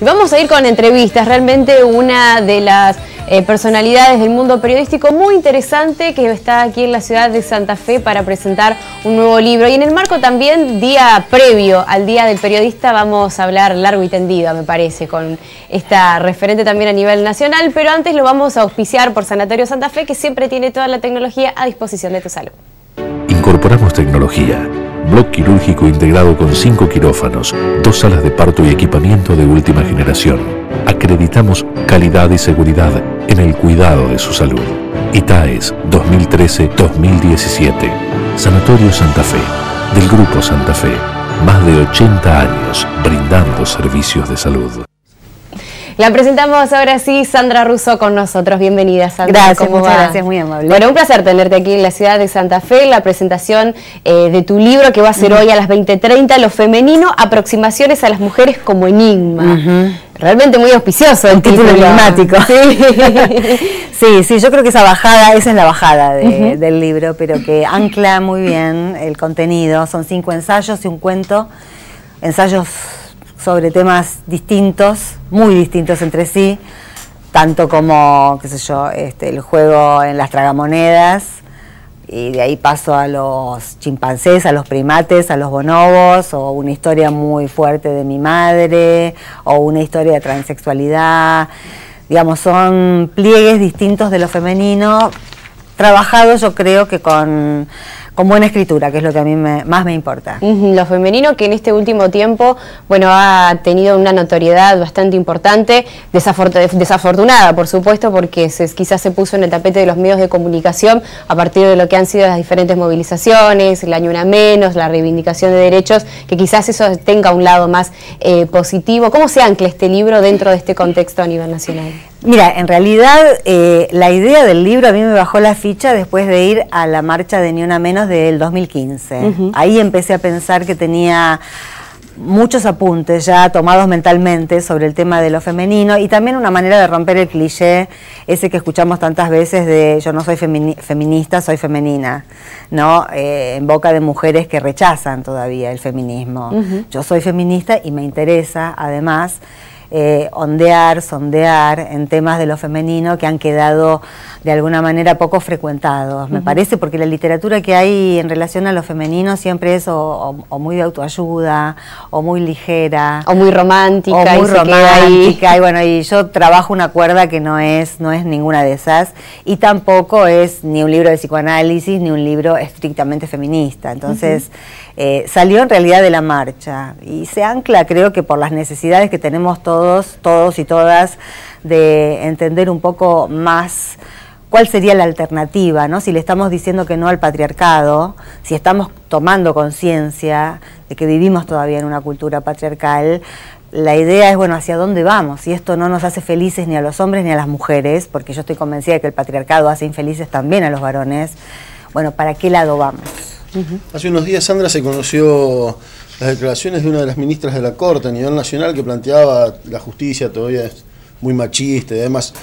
Vamos a ir con entrevistas, realmente una de las personalidades del mundo periodístico muy interesante que está aquí en la ciudad de Santa Fe para presentar un nuevo libro. Y en el marco también, día previo al Día del Periodista, vamos a hablar largo y tendido, me parece, con esta referente también a nivel nacional, pero antes lo vamos a auspiciar por Sanatorio Santa Fe, que siempre tiene toda la tecnología a disposición de tu salud. Incorporamos tecnología. Bloc quirúrgico integrado con 5 quirófanos, 2 salas de parto y equipamiento de última generación. Acreditamos calidad y seguridad en el cuidado de su salud. ITAES 2013-2017. Sanatorio Santa Fe, del Grupo Santa Fe. Más de 80 años brindando servicios de salud. La presentamos ahora sí, Sandra Russo con nosotros. Bienvenida, Sandra. Gracias, muchas gracias, muy amable. Bueno, un placer tenerte aquí en la ciudad de Santa Fe, la presentación de tu libro que va a ser hoy a las 20:30, Lo femenino, aproximaciones a las mujeres como enigma. Realmente muy auspicioso el título enigmático. Sí. Sí, yo creo que esa es la bajada del libro, pero que ancla muy bien el contenido. Son 5 ensayos y un cuento, ensayos sobre temas distintos, muy distintos entre sí, tanto como, qué sé yo, el juego en las tragamonedas, y de ahí paso a los chimpancés, a los primates, a los bonobos, o una historia muy fuerte de mi madre, o una historia de transexualidad. Digamos, son pliegues distintos de lo femenino, trabajados yo creo que con buena escritura, que es lo que a mí más me importa. Lo femenino, que en este último tiempo, bueno, ha tenido una notoriedad bastante importante, desafortunada, por supuesto, porque quizás se puso en el tapete de los medios de comunicación a partir de lo que han sido las diferentes movilizaciones, el Año Una Menos, la reivindicación de derechos, que quizás eso tenga un lado más positivo. ¿Cómo se ancla este libro dentro de este contexto a nivel nacional? Mira, en realidad la idea del libro a mí me bajó la ficha después de ir a la marcha de Ni Una Menos del 2015. Ahí empecé a pensar que tenía muchos apuntes ya tomados mentalmente sobre el tema de lo femenino y también una manera de romper el cliché ese que escuchamos tantas veces de yo no soy feminista, soy femenina, ¿no? En boca de mujeres que rechazan todavía el feminismo. Yo soy feminista y me interesa además sondear en temas de lo femenino que han quedado de alguna manera poco frecuentados, me parece, porque la literatura que hay en relación a lo femenino siempre es o muy de autoayuda, o muy ligera, o muy romántica, y bueno, y yo trabajo una cuerda que no es ninguna de esas, y tampoco es ni un libro de psicoanálisis, ni un libro estrictamente feminista. Entonces, salió en realidad de la marcha, y se ancla, creo que por las necesidades que tenemos todos y todas, de entender un poco más cuál sería la alternativa, ¿no? Si le estamos diciendo que no al patriarcado, si estamos tomando conciencia de que vivimos todavía en una cultura patriarcal, la idea es, bueno, ¿hacia dónde vamos? Si esto no nos hace felices ni a los hombres ni a las mujeres, porque yo estoy convencida de que el patriarcado hace infelices también a los varones, bueno, ¿para qué lado vamos? Hace unos días, Sandra, se conoció las declaraciones de una de las ministras de la Corte a nivel nacional que planteaba la justicia todavía es muy machista y además.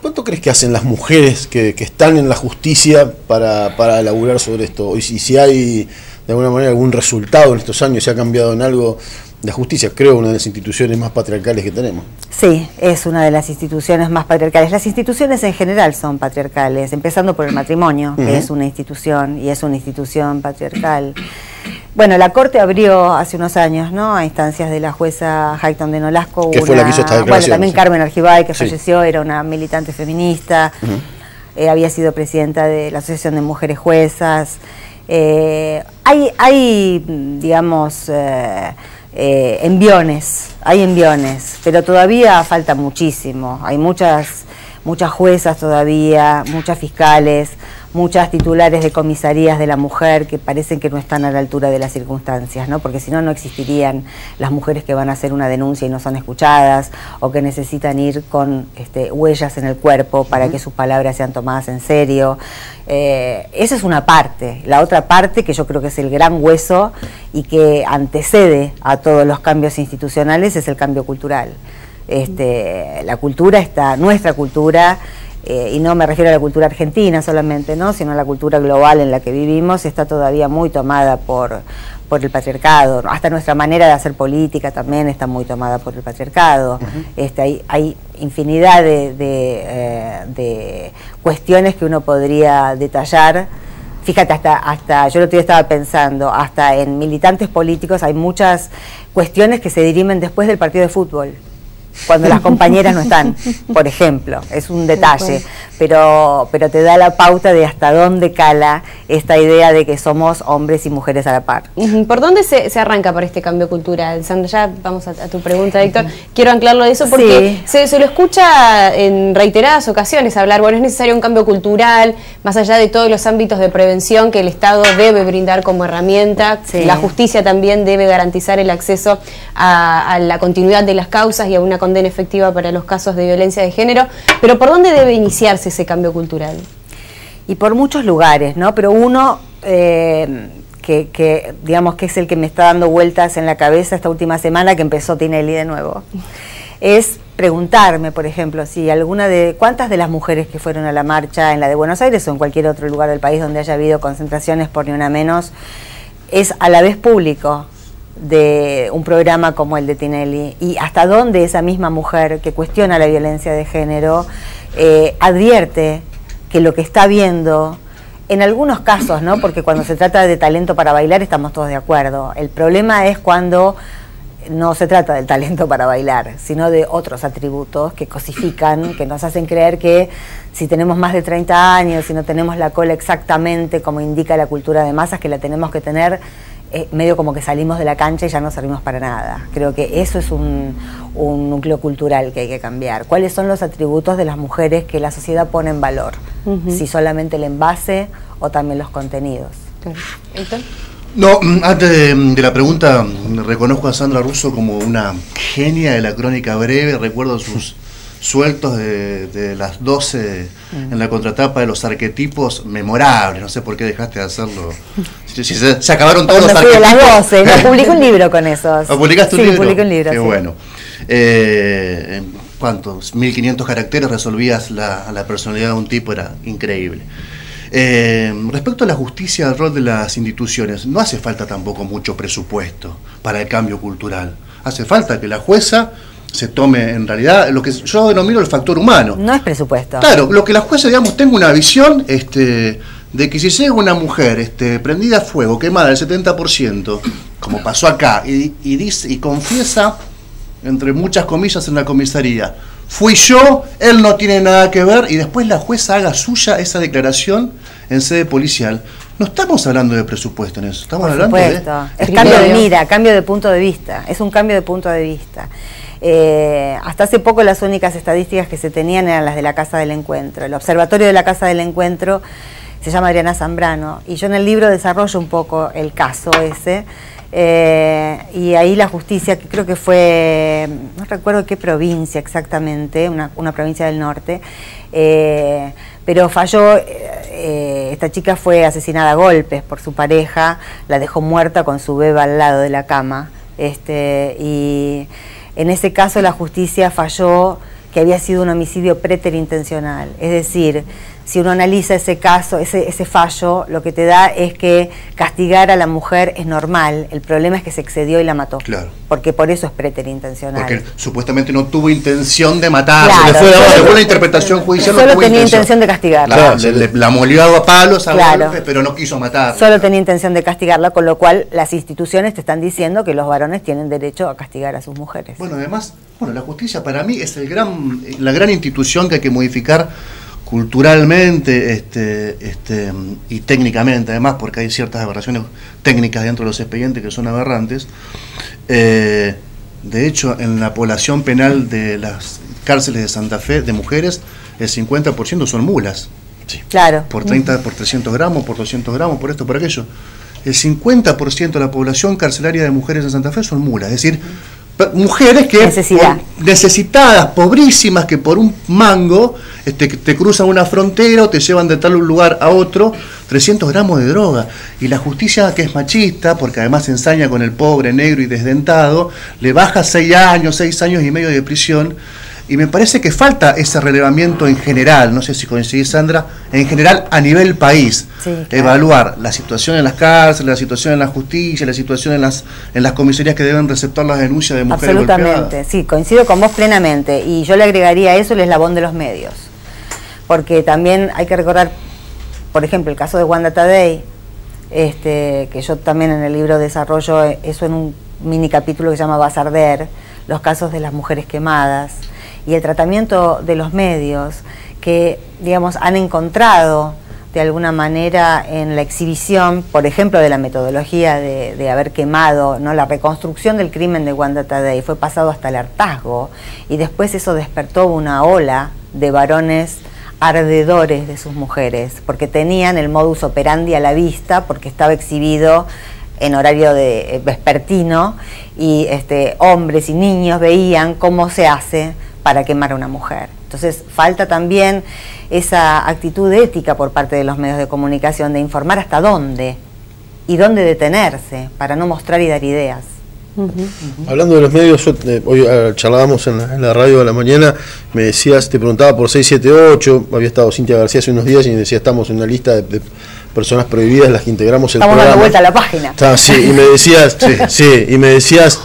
¿Cuánto crees que hacen las mujeres que están en la justicia para elaborar sobre esto? Y si hay de alguna manera algún resultado en estos años, se ha cambiado en algo la justicia, creo, una de las instituciones más patriarcales que tenemos. Sí, es una de las instituciones más patriarcales. Las instituciones en general son patriarcales, empezando por el matrimonio, que es una institución y es una institución patriarcal. Bueno, la Corte abrió hace unos años, ¿no?, a instancias de la jueza Hayton de Nolasco. Que fue la que hizo esta declaración. Bueno, también Carmen Argibay, que falleció, era una militante feminista, había sido presidenta de la Asociación de Mujeres Juezas. Hay digamos, enviones, pero todavía falta muchísimo. Hay muchas juezas todavía, muchas fiscales, muchas titulares de comisarías de la mujer que parecen que no están a la altura de las circunstancias, ¿no? Porque si no, no existirían las mujeres que van a hacer una denuncia y no son escuchadas, o que necesitan ir con huellas en el cuerpo para que sus palabras sean tomadas en serio. Esa es una parte. La otra parte, que yo creo que es el gran hueso y que antecede a todos los cambios institucionales, es el cambio cultural. La cultura está, nuestra cultura, y no me refiero a la cultura argentina solamente, ¿no?, sino a la cultura global en la que vivimos, está todavía muy tomada por por el patriarcado, hasta nuestra manera de hacer política también está muy tomada por el patriarcado. Hay infinidad de cuestiones que uno podría detallar. Fíjate, hasta yo el otro día estaba pensando, hasta en militantes políticos hay muchas cuestiones que se dirimen después del partido de fútbol, cuando las compañeras no están, por ejemplo. Es un detalle, pero te da la pauta de hasta dónde cala esta idea de que somos hombres y mujeres a la par. ¿Por dónde se arranca para este cambio cultural? Sandra, ya vamos a tu pregunta, Héctor. Quiero anclarlo de eso porque se lo escucha en reiteradas ocasiones hablar, bueno, es necesario un cambio cultural, más allá de todos los ámbitos de prevención que el Estado debe brindar como herramienta. La justicia también debe garantizar el acceso a la continuidad de las causas y a una condena efectiva para los casos de violencia de género, pero ¿por dónde debe iniciarse ese cambio cultural? Y por muchos lugares, ¿no? Pero uno que digamos que es el que me está dando vueltas en la cabeza esta última semana que empezó Tinelli de nuevo, es preguntarme, por ejemplo, si cuántas de las mujeres que fueron a la marcha en la de Buenos Aires o en cualquier otro lugar del país donde haya habido concentraciones por ni una menos, es a la vez público de un programa como el de Tinelli, y hasta dónde esa misma mujer que cuestiona la violencia de género advierte que lo que está viendo, en algunos casos, ¿no? Porque cuando se trata de talento para bailar estamos todos de acuerdo. El problema es cuando no se trata del talento para bailar, sino de otros atributos que cosifican, que nos hacen creer que si tenemos más de 30 años, si no tenemos la cola exactamente como indica la cultura de masas, que la tenemos que tener, medio como que salimos de la cancha y ya no servimos para nada. Creo que eso es un núcleo cultural que hay que cambiar. ¿Cuáles son los atributos de las mujeres que la sociedad pone en valor? Si solamente el envase o también los contenidos. No, antes de la pregunta, reconozco a Sandra Russo como una genia de la crónica breve. Recuerdo sus sueltos de las 12 en la contratapa de los arquetipos memorables. No sé por qué dejaste de hacerlo. Se acabaron todos los arquetipos. De las 12, no, publiqué un libro con esos. ¿Publicaste un libro? Sí, publiqué un libro. Qué bueno. ¿Cuántos? 1500 caracteres resolvías la personalidad de un tipo, era increíble. Respecto a la justicia, al rol de las instituciones, no hace falta tampoco mucho presupuesto para el cambio cultural. Hace falta que la jueza se tome en realidad lo que yo denomino el factor humano. No es presupuesto. Claro, lo que la jueza, digamos, tenga una visión de que si llega una mujer prendida a fuego, quemada al 70%, como pasó acá, y dice y confiesa, entre muchas comillas, en la comisaría, fui yo, él no tiene nada que ver, y después la jueza haga suya esa declaración en sede policial. No estamos hablando de presupuesto en eso, estamos hablando de... Es cambio de mira, cambio de punto de vista, es un cambio de punto de vista. Hasta hace poco las únicas estadísticas que se tenían eran las de la Casa del Encuentro. El observatorio de la Casa del Encuentro se llama Adriana Zambrano, y yo en el libro desarrollo un poco el caso ese, y ahí la justicia, que creo que fue, no recuerdo qué provincia exactamente, una provincia del norte, pero falló. Esta chica fue asesinada a golpes por su pareja, la dejó muerta con su beba al lado de la cama, y en ese caso la justicia falló que había sido un homicidio preterintencional. Es decir, si uno analiza ese caso, ese fallo, lo que te da es que castigar a la mujer es normal. El problema es que se excedió y la mató. Claro. Porque por eso es preterintencional. Porque supuestamente no tuvo intención de matar. Claro, según la interpretación judicial, solo no tuvo tenía intención de castigarla. La molió a palos, a golpes, pero no quiso matar. Solo tenía intención de castigarla, con lo cual las instituciones te están diciendo que los varones tienen derecho a castigar a sus mujeres. Bueno, además, la justicia para mí es la gran institución que hay que modificar culturalmente y técnicamente, además, porque hay ciertas aberraciones técnicas dentro de los expedientes que son aberrantes. De hecho, en la población penal de las cárceles de Santa Fe de mujeres, el 50% son mulas. Sí. Claro. Por 300 gramos, por 200 gramos, por esto, por aquello. El 50% de la población carcelaria de mujeres en Santa Fe son mulas, es decir, mujeres que necesitadas, pobrísimas, que por un mango te cruzan una frontera o te llevan de tal lugar a otro 300 gramos de droga. Y la justicia, que es machista, porque además se ensaña con el pobre, negro y desdentado, le baja 6 años y medio de prisión. Y me parece que falta ese relevamiento en general, no sé si coincidís, Sandra, en general a nivel país. Sí, claro. Evaluar la situación en las cárceles, la situación en la justicia, la situación en las comisarías que deben receptar las denuncias de mujeres Absolutamente, golpeadas. sí, coincido con vos plenamente. Y yo le agregaría a eso el eslabón de los medios. Porque también hay que recordar, por ejemplo, el caso de Wanda Tadei, que yo también en el libro desarrollo eso en un mini capítulo que se llama Vas a arder, los casos de las mujeres quemadas y el tratamiento de los medios que, digamos, han encontrado de alguna manera en la exhibición, por ejemplo, de la metodología de haber quemado, ¿no? La reconstrucción del crimen de Wanda Tadei fue pasado hasta el hartazgo y después eso despertó una ola de varones ardedores de sus mujeres, porque tenían el modus operandi a la vista, porque estaba exhibido en horario de vespertino y hombres y niños veían cómo se hace para quemar a una mujer. Entonces falta también esa actitud ética por parte de los medios de comunicación de informar hasta dónde y dónde detenerse para no mostrar y dar ideas. Hablando de los medios, hoy charlábamos en la radio de la mañana, me decías, te preguntaba por 678, había estado Cintia García hace unos días y me decía, estamos en una lista de personas prohibidas, las que integramos el programa. Estamos dando vuelta a la página. Sí, y me decías,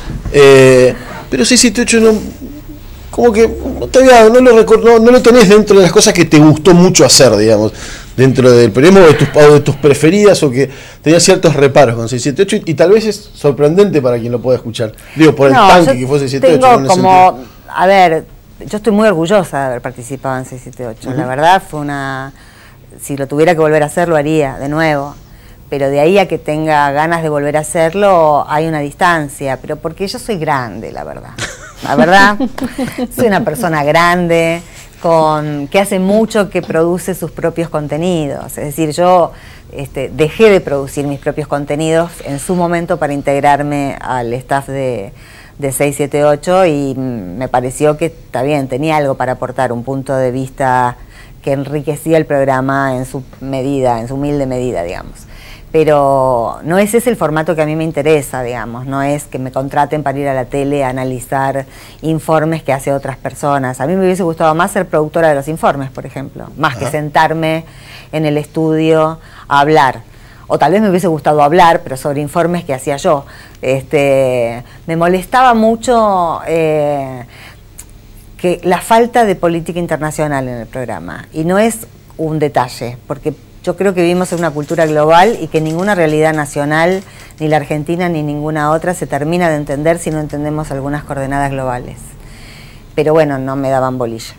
pero 678 no, como que no lo tenés dentro de las cosas que te gustó mucho hacer, digamos, dentro del periodismo, de tus preferidas, o que tenías ciertos reparos con 678, y tal vez es sorprendente para quien lo pueda escuchar. Digo, por el tanque que fue 678. Tengo como, a ver, yo estoy muy orgullosa de haber participado en 678. La verdad fue si lo tuviera que volver a hacer, lo haría de nuevo. Pero de ahí a que tenga ganas de volver a hacerlo, hay una distancia. Pero porque yo soy grande, la verdad. La verdad, soy una persona grande, que hace mucho que produce sus propios contenidos. Es decir, yo dejé de producir mis propios contenidos en su momento para integrarme al staff de 678 y me pareció que está bien, tenía algo para aportar, un punto de vista que enriquecía el programa en su medida, en su humilde medida, digamos. Pero no es ese el formato que a mí me interesa, digamos, no es que me contraten para ir a la tele a analizar informes que hace otras personas. A mí me hubiese gustado más ser productora de los informes, por ejemplo, más que sentarme en el estudio a hablar. O tal vez me hubiese gustado hablar, pero sobre informes que hacía yo. Me molestaba mucho que la falta de política internacional en el programa. Y no es un detalle, porque yo creo que vivimos en una cultura global y que ninguna realidad nacional, ni la Argentina ni ninguna otra, se termina de entender si no entendemos algunas coordenadas globales. Pero bueno, no me daban bolilla.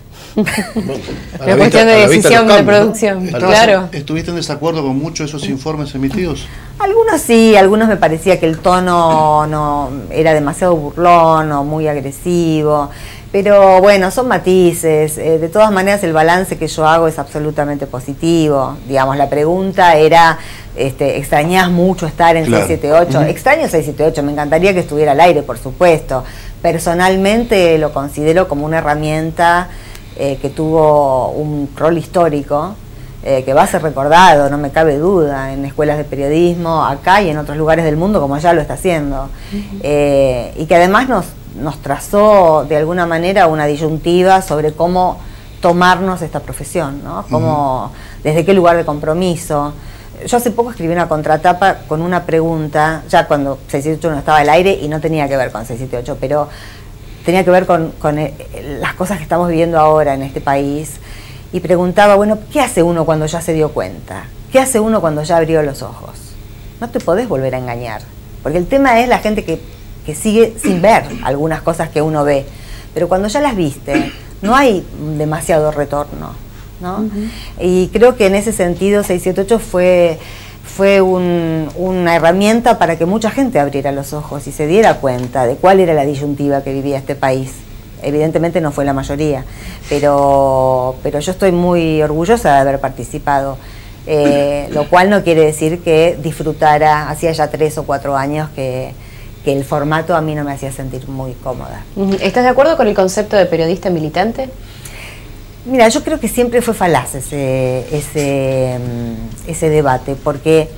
La cuestión de decisión de producción, claro. ¿Estuviste en desacuerdo con muchos de esos informes emitidos? Algunos sí, algunos me parecía que el tono no era demasiado burlón o muy agresivo. Pero bueno, son matices. De todas maneras, el balance que yo hago es absolutamente positivo. Digamos, la pregunta era, ¿extrañás mucho estar en 678? Extraño 678, me encantaría que estuviera al aire, por supuesto. Personalmente lo considero como una herramienta que tuvo un rol histórico, que va a ser recordado, no me cabe duda, en escuelas de periodismo, acá y en otros lugares del mundo, como ya lo está haciendo. Y que además nos trazó de alguna manera una disyuntiva sobre cómo tomarnos esta profesión, ¿no? Cómo, desde qué lugar de compromiso. Yo hace poco escribí una contratapa con una pregunta, ya cuando 678 no estaba al aire y no tenía que ver con 678, pero tenía que ver con las cosas que estamos viviendo ahora en este país, y preguntaba, bueno, ¿qué hace uno cuando ya se dio cuenta? ¿Qué hace uno cuando ya abrió los ojos? No te podés volver a engañar, porque el tema es la gente que sigue sin ver algunas cosas que uno ve, pero cuando ya las viste, no hay demasiado retorno, ¿no? Y creo que en ese sentido 678 fue una herramienta para que mucha gente abriera los ojos y se diera cuenta de cuál era la disyuntiva que vivía este país. Evidentemente no fue la mayoría, pero yo estoy muy orgullosa de haber participado, lo cual no quiere decir que disfrutara, hacía ya 3 o 4 años que el formato a mí no me hacía sentir muy cómoda. ¿Estás de acuerdo con el concepto de periodista militante? Mira, yo creo que siempre fue falaz ese debate, porque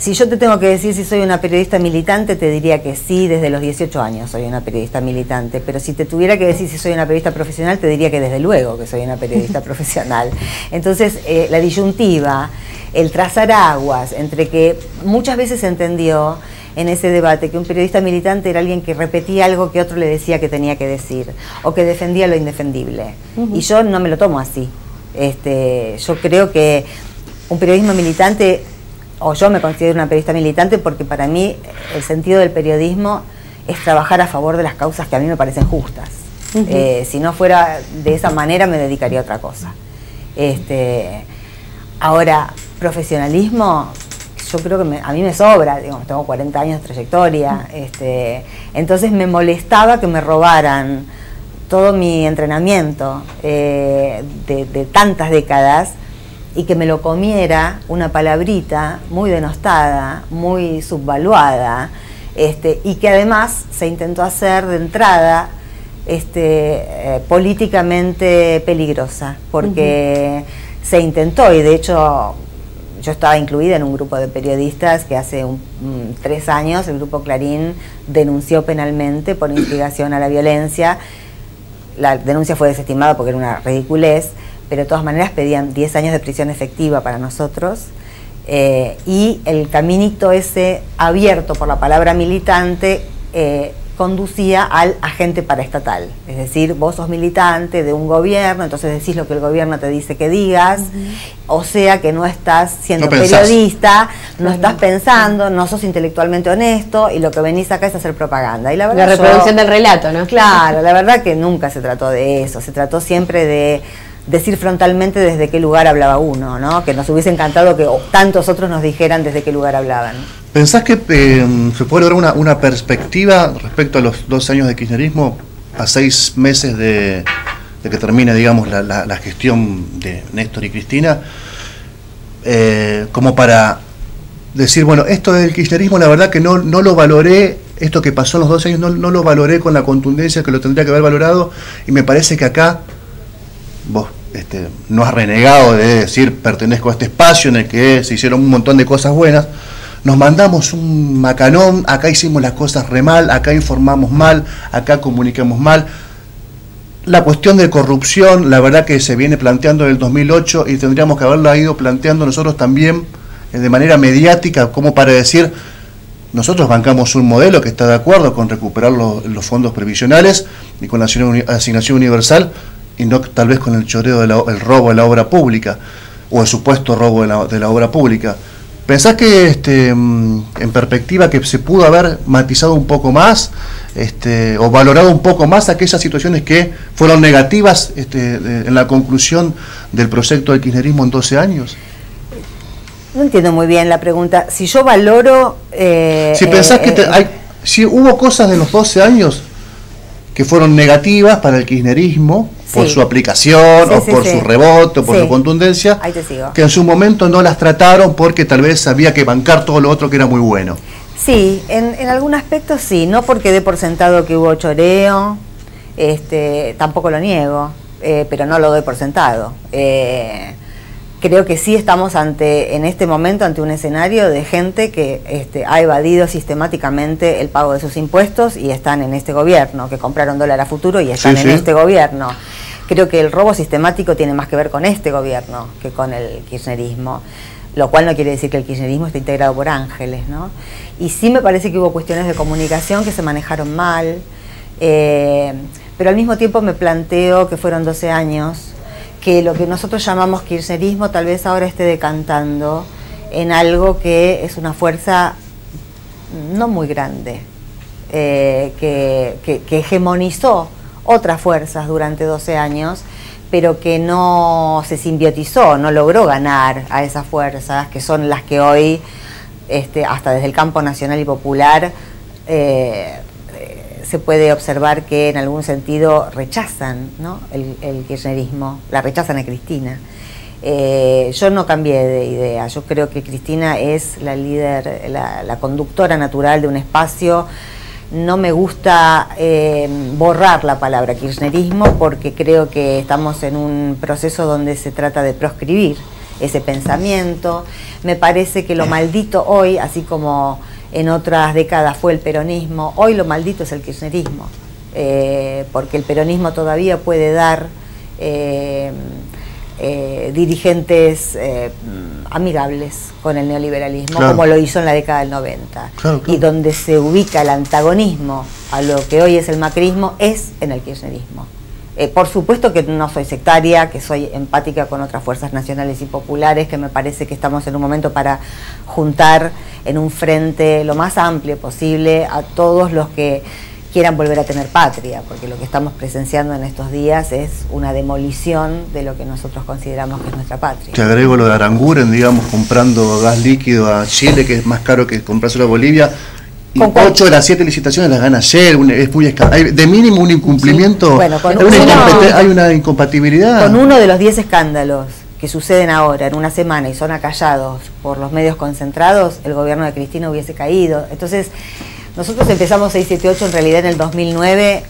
Si yo te tengo que decir si soy una periodista militante, te diría que sí, desde los 18 años soy una periodista militante, pero si te tuviera que decir si soy una periodista profesional, te diría que desde luego que soy una periodista profesional. Entonces, la disyuntiva, el trazar aguas, entre que muchas veces se entendió en ese debate que un periodista militante era alguien que repetía algo que otro le decía que tenía que decir, o que defendía lo indefendible. Y yo no me lo tomo así. Yo creo que un periodismo militante, o yo me considero una periodista militante porque para mí el sentido del periodismo es trabajar a favor de las causas que a mí me parecen justas. Si no fuera de esa manera me dedicaría a otra cosa. Ahora, profesionalismo, yo creo que a mí me sobra, digamos, tengo 40 años de trayectoria, entonces me molestaba que me robaran todo mi entrenamiento de tantas décadas y que me lo comiera una palabrita muy denostada, muy subvaluada, y que además se intentó hacer de entrada políticamente peligrosa, porque se intentó, y de hecho yo estaba incluida en un grupo de periodistas que hace 3 años el Grupo Clarín denunció penalmente por instigación a la violencia. La denuncia fue desestimada porque era una ridiculez, pero de todas maneras pedían 10 años de prisión efectiva para nosotros, y el caminito ese abierto por la palabra militante conducía al agente paraestatal, es decir, vos sos militante de un gobierno, entonces decís lo que el gobierno te dice que digas, o sea que no estás siendo periodista, no estás pensando, no sos intelectualmente honesto, y lo que venís acá es hacer propaganda. Y la verdad, reproducción del relato, ¿no? Claro, la verdad que nunca se trató de eso, se trató siempre de decir frontalmente desde qué lugar hablaba uno, ¿no? Que nos hubiese encantado que tantos otros nos dijeran desde qué lugar hablaban. ¿Pensás que se puede lograr una perspectiva respecto a los 2 años de kirchnerismo, a 6 meses de que termine, digamos, la gestión de Néstor y Cristina, como para decir, bueno, esto del kirchnerismo la verdad que no lo valoré, esto que pasó en los 2 años no lo valoré con la contundencia que lo tendría que haber valorado, y me parece que acá vos no has renegado de decir pertenezco a este espacio en el que se hicieron un montón de cosas buenas, nos mandamos un macanón, acá hicimos las cosas re mal, acá informamos mal, acá comunicamos mal. La cuestión de corrupción, la verdad que se viene planteando en el 2008 y tendríamos que haberla ido planteando nosotros también de manera mediática, como para decir, nosotros bancamos un modelo que está de acuerdo con recuperar los fondos previsionales y con la asignación universal, y no tal vez con el choreo el robo de la obra pública, o el supuesto robo de la obra pública. ¿Pensás que en perspectiva que se pudo haber matizado un poco más, o valorado un poco más aquellas situaciones que fueron negativas en la conclusión del proyecto del kirchnerismo en 12 años? No entiendo muy bien la pregunta. Si yo valoro... si pensás que si hubo cosas de los 12 años que fueron negativas para el kirchnerismo, por su aplicación, o por su rebote, o por su contundencia, que en su momento no las trataron porque tal vez había que bancar todo lo otro que era muy bueno. Sí, en algún aspecto sí, no porque dé por sentado que hubo choreo, tampoco lo niego, pero no lo doy por sentado. Creo que sí estamos en este momento ante un escenario de gente que ha evadido sistemáticamente el pago de sus impuestos y están en este gobierno, que compraron dólar a futuro y están en este gobierno. Creo que el robo sistemático tiene más que ver con este gobierno que con el kirchnerismo, lo cual no quiere decir que el kirchnerismo esté integrado por ángeles, ¿no? Y sí me parece que hubo cuestiones de comunicación que se manejaron mal, pero al mismo tiempo me planteo que fueron 12 años, que lo que nosotros llamamos kirchnerismo tal vez ahora esté decantando en algo que es una fuerza no muy grande, que hegemonizó otras fuerzas durante 12 años, pero que no se simbiotizó, no logró ganar a esas fuerzas, que son las que hoy, hasta desde el campo nacional y popular, se puede observar que en algún sentido rechazan, ¿no?, el kirchnerismo, la rechazan a Cristina. Yo no cambié de idea, yo creo que Cristina es la líder, la conductora natural de un espacio. No me gusta borrar la palabra kirchnerismo porque creo que estamos en un proceso donde se trata de proscribir ese pensamiento. Me parece que lo maldito hoy, así como en otras décadas fue el peronismo, hoy lo maldito es el kirchnerismo, porque el peronismo todavía puede dar dirigentes amigables con el neoliberalismo, claro, como lo hizo en la década del 90. Claro, claro. Y donde se ubica el antagonismo a lo que hoy es el macrismo es en el kirchnerismo. Por supuesto que no soy sectaria, que soy empática con otras fuerzas nacionales y populares, que me parece que estamos en un momento para juntar en un frente lo más amplio posible a todos los que quieran volver a tener patria, porque lo que estamos presenciando en estos días es una demolición de lo que nosotros consideramos que es nuestra patria. Te agrego lo de Aranguren, digamos, comprando gas líquido a Chile, que es más caro que comprárselo a Bolivia. Y 8 de las 7 licitaciones las gana ayer, es muy hay de mínimo un incumplimiento, sí. Bueno, hay una incompatibilidad. Con uno de los 10 escándalos que suceden ahora en una semana y son acallados por los medios concentrados, el gobierno de Cristina hubiese caído. Entonces, nosotros empezamos 678 en realidad en el 2009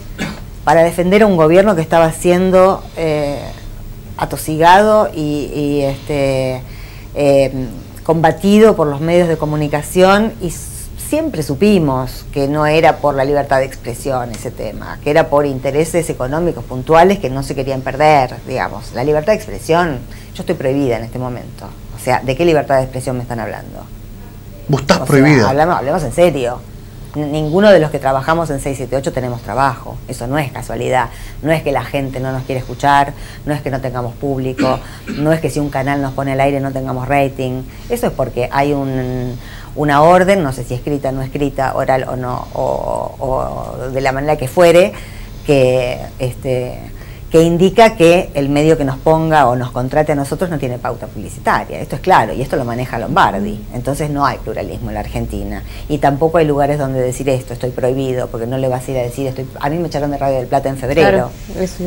para defender a un gobierno que estaba siendo atosigado y combatido por los medios de comunicación, y siempre supimos que no era por la libertad de expresión ese tema, que era por intereses económicos puntuales que no se querían perder, digamos. La libertad de expresión, yo estoy prohibida en este momento. O sea, ¿de qué libertad de expresión me están hablando? ¿Vos estás prohibida? Hablemos en serio. Ninguno de los que trabajamos en 678 tenemos trabajo. Eso no es casualidad. No es que la gente no nos quiere escuchar, no es que no tengamos público, no es que si un canal nos pone al aire no tengamos rating. Eso es porque hay una orden, no sé si escrita, no escrita, oral o no, o de la manera que fuere, que indica que el medio que nos ponga o nos contrate a nosotros no tiene pauta publicitaria. Esto es claro, y esto lo maneja Lombardi. Entonces no hay pluralismo en la Argentina. Y tampoco hay lugares donde decir esto, estoy prohibido, porque no le vas a ir a decir, a mí me echaron de Radio del Plata en febrero. Claro, eso.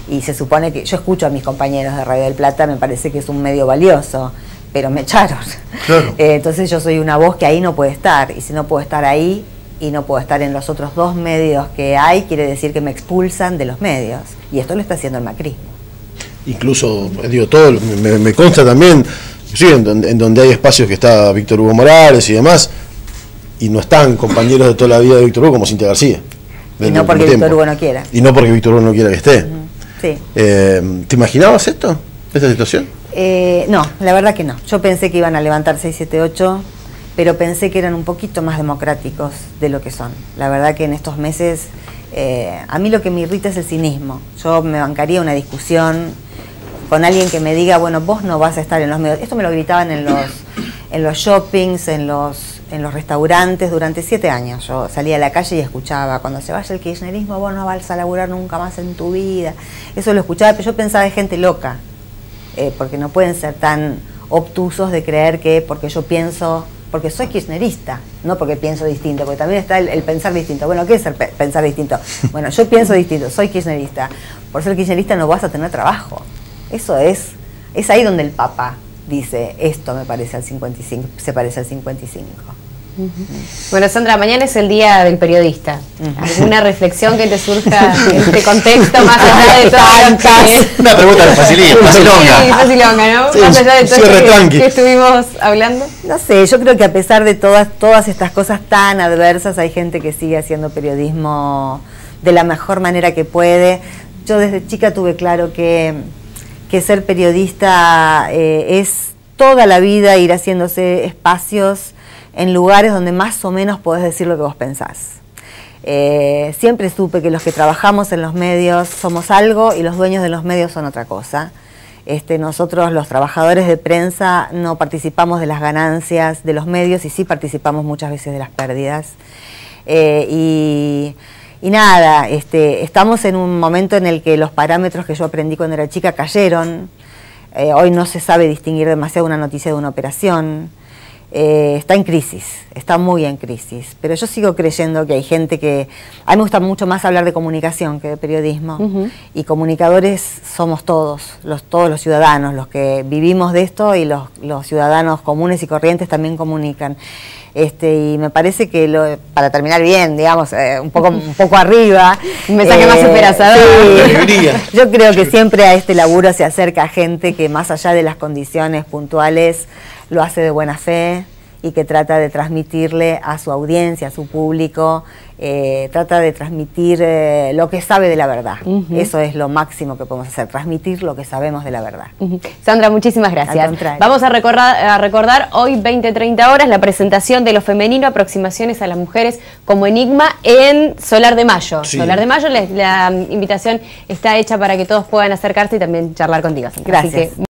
Y se supone que, yo escucho a mis compañeros de Radio del Plata, me parece que es un medio valioso, pero me echaron. Claro. Entonces yo soy una voz que ahí no puede estar, y si no puedo estar ahí y no puedo estar en los otros 2 medios que hay, quiere decir que me expulsan de los medios, y esto lo está haciendo el macrismo. Incluso, digo, todo me consta también, sí, en donde hay espacios que está Víctor Hugo Morales y demás, y no están compañeros de toda la vida de Víctor Hugo como Cintia García. Y no porque Víctor Hugo no quiera. Y no porque Víctor Hugo no quiera que esté. Sí. ¿Te imaginabas esta situación? No, la verdad que no. Yo pensé que iban a levantar 678, pero pensé que eran un poquito más democráticos de lo que son. La verdad que en estos meses, a mí lo que me irrita es el cinismo. Yo me bancaría una discusión con alguien que me diga, bueno, vos no vas a estar en los medios. Esto me lo gritaban en los shoppings, en los restaurantes durante 7 años. Yo salía a la calle y escuchaba, cuando se vaya el kirchnerismo vos no vas a laburar nunca más en tu vida. Eso lo escuchaba, pero yo pensaba de gente loca, porque no pueden ser tan obtusos de creer que porque yo pienso, porque soy kirchnerista, no porque pienso distinto, porque también está el pensar distinto. Bueno, ¿qué es el pensar distinto? Bueno, yo pienso distinto, soy kirchnerista. Por ser kirchnerista no vas a tener trabajo. Eso es ahí donde el Papa dice, esto me parece al 55, se parece al 55. Bueno, Sandra, mañana es el Día del Periodista. ¿Alguna reflexión que te surja en este contexto, más allá de todo? Una pregunta facilonga. Sí, facilonga, ¿no? Sí, más allá de todo que estuvimos hablando. No sé, yo creo que a pesar de todas estas cosas tan adversas, hay gente que sigue haciendo periodismo de la mejor manera que puede. Yo desde chica tuve claro que ser periodista es toda la vida ir haciéndose espacios en lugares donde más o menos podés decir lo que vos pensás. Siempre supe que los que trabajamos en los medios somos algo y los dueños de los medios son otra cosa. Nosotros, los trabajadores de prensa, no participamos de las ganancias de los medios y sí participamos muchas veces de las pérdidas. Y nada, estamos en un momento en el que los parámetros que yo aprendí cuando era chica cayeron. Hoy no se sabe distinguir demasiado una noticia de una operación. está en crisis, está muy en crisis, pero yo sigo creyendo que hay gente que... A mí me gusta mucho más hablar de comunicación que de periodismo, y comunicadores somos todos los ciudadanos, los que vivimos de esto, y los ciudadanos comunes y corrientes también comunican. Y me parece que, para terminar bien, digamos, un poco arriba... Un mensaje más esperanzador. Sí, yo creo que siempre a este laburo se acerca gente que, más allá de las condiciones puntuales, lo hace de buena fe y que trata de transmitirle a su audiencia, a su público, trata de transmitir lo que sabe de la verdad. Eso es lo máximo que podemos hacer, transmitir lo que sabemos de la verdad. Sandra, muchísimas gracias. Vamos a recordar hoy 20-30 horas la presentación de Lo Femenino, aproximaciones a las mujeres como enigma en Solar de Mayo. Sí. Solar de Mayo, la invitación está hecha para que todos puedan acercarse y también charlar contigo, Sandra. Gracias. Así que,